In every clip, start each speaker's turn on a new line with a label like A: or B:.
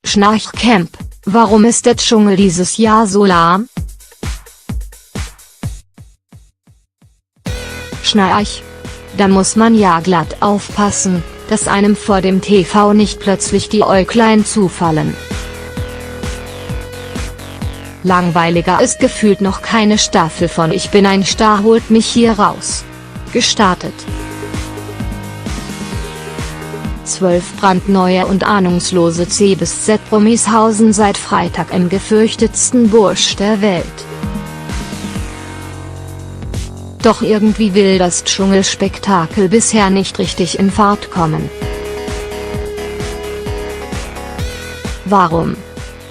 A: Schnarchcamp: Warum ist der Dschungel dieses Jahr so lahm? Schnarch. Da muss man ja glatt aufpassen, dass einem vor dem TV nicht plötzlich die Äuglein zufallen. Langweiliger ist gefühlt noch keine Staffel von Ich bin ein Star holt mich hier raus gestartet. 12 brandneue und ahnungslose C-bis-Z-Promis hausen seit Freitag im gefürchtetsten Busch der Welt. Doch irgendwie will das Dschungelspektakel bisher nicht richtig in Fahrt kommen. Warum?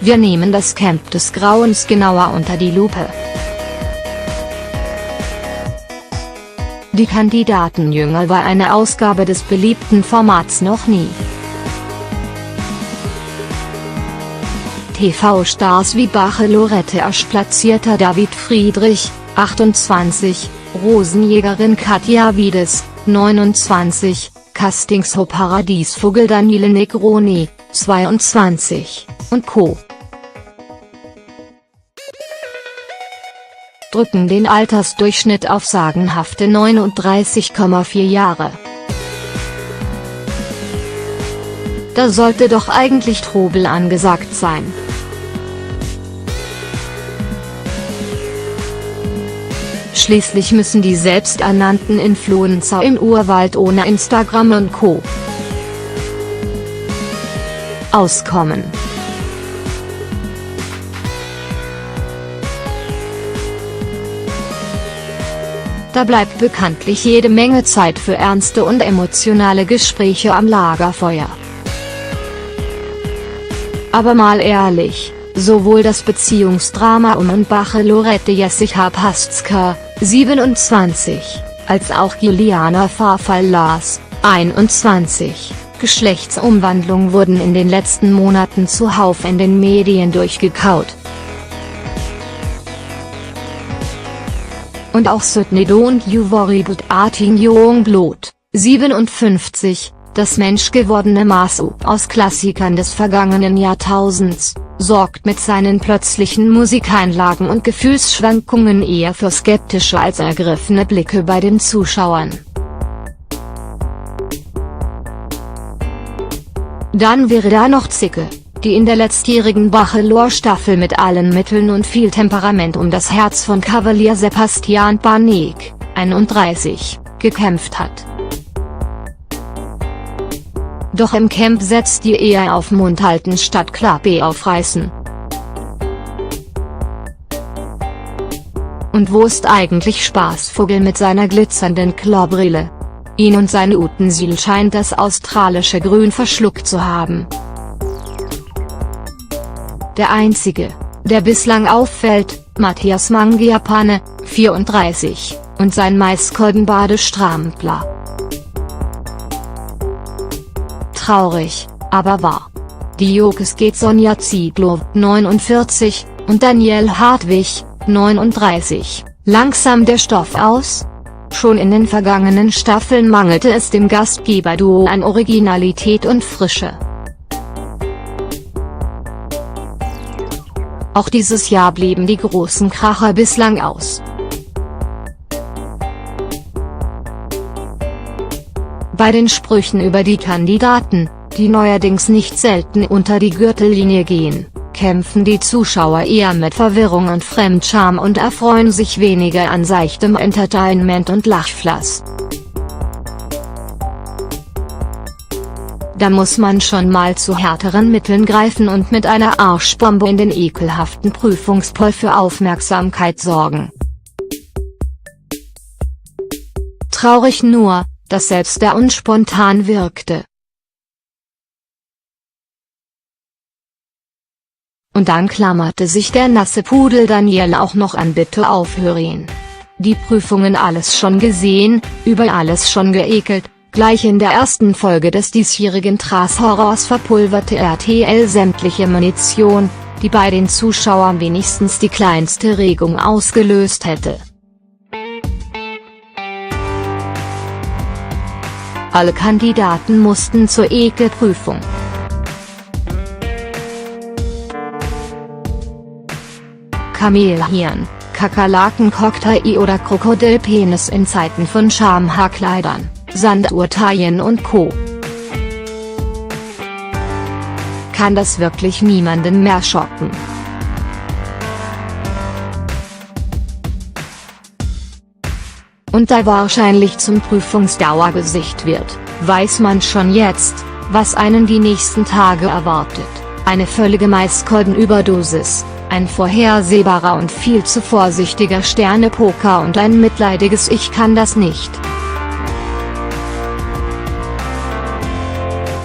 A: Wir nehmen das Camp des Grauens genauer unter die Lupe. Die Kandidatenjünger war eine Ausgabe des beliebten Formats noch nie. TV-Stars wie Bachelorette erstplatzierter David Friedrich, 28, Rosenjägerin Katja Wiedes, 29, Castingshow-Paradiesvogel Daniele Negroni, 22, und Co. drücken den Altersdurchschnitt auf sagenhafte 39,4 Jahre. Da sollte doch eigentlich Trubel angesagt sein. Schließlich müssen die selbsternannten Influencer im Urwald ohne Instagram und Co. auskommen. Da bleibt bekanntlich jede Menge Zeit für ernste und emotionale Gespräche am Lagerfeuer. Aber mal ehrlich, sowohl das Beziehungsdrama um Bachelorette Jessica Paszka, 27, als auch Juliana Farfall-Lars, 21, Geschlechtsumwandlung wurden in den letzten Monaten zuhauf in den Medien durchgekaut. Und auch Sydney Don't Worry About Artin Youngblood, 57, das menschgewordene Maßub aus Klassikern des vergangenen Jahrtausends, sorgt mit seinen plötzlichen Musikeinlagen und Gefühlsschwankungen eher für skeptische als ergriffene Blicke bei den Zuschauern. Dann wäre da noch Zicke, die in der letztjährigen Bachelor-Staffel mit allen Mitteln und viel Temperament um das Herz von Kavalier Sebastian Panik, 31, gekämpft hat. Doch im Camp setzt die eher auf Mund halten statt Klappe aufreißen. Und wo ist eigentlich Spaßvogel mit seiner glitzernden Klobrille? Ihn und sein Utensil scheint das australische Grün verschluckt zu haben. Der einzige, der bislang auffällt, Matthias Mangiapane, 34, und sein Maiskolbenbadestrampler. Traurig, aber wahr. Die Jokes geht Sonja Ziegler, 49, und Danielle Hartwig, 39, langsam der Stoff aus? Schon in den vergangenen Staffeln mangelte es dem Gastgeberduo an Originalität und Frische. Auch dieses Jahr blieben die großen Kracher bislang aus. Bei den Sprüchen über die Kandidaten, die neuerdings nicht selten unter die Gürtellinie gehen, kämpfen die Zuschauer eher mit Verwirrung und Fremdscham und erfreuen sich weniger an seichtem Entertainment und Lachflass. Da muss man schon mal zu härteren Mitteln greifen und mit einer Arschbombe in den ekelhaften Prüfungspoll für Aufmerksamkeit sorgen. Traurig nur, dass selbst der unspontan wirkte. Und dann klammerte sich der nasse Pudel Daniel auch noch an Bitte aufhören. Die Prüfungen alles schon gesehen, über alles schon geekelt. Gleich in der ersten Folge des diesjährigen Trash-Horrors verpulverte RTL sämtliche Munition, die bei den Zuschauern wenigstens die kleinste Regung ausgelöst hätte. Alle Kandidaten mussten zur Ekelprüfung. Kamelhirn, Kakerlaken-Cocktail oder Krokodilpenis in Zeiten von Schamhaarkleidern, Sandurteien und Co. Kann das wirklich niemanden mehr schocken? Und da wahrscheinlich zum Prüfungsdauergesicht wird, weiß man schon jetzt, was einen die nächsten Tage erwartet: eine völlige Maiskolbenüberdosis, ein vorhersehbarer und viel zu vorsichtiger Sternepoker und ein mitleidiges „Ich kann das nicht.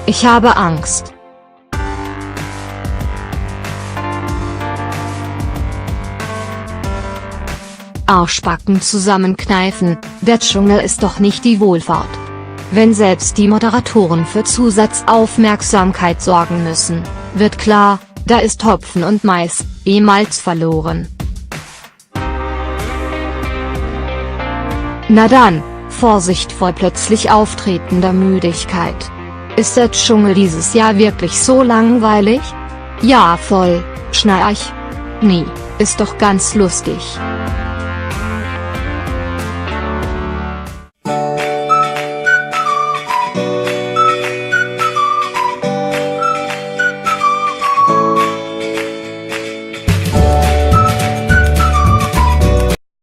A: Ich habe Angst." Arschbacken zusammenkneifen, der Dschungel ist doch nicht die Wohlfahrt. Wenn selbst die Moderatoren für Zusatzaufmerksamkeit sorgen müssen, wird klar, da ist Hopfen und Mais, Malz verloren. Na dann, Vorsicht vor plötzlich auftretender Müdigkeit. Ist der Dschungel dieses Jahr wirklich so langweilig? Ja voll, Schnarch. Nie, ist doch ganz lustig.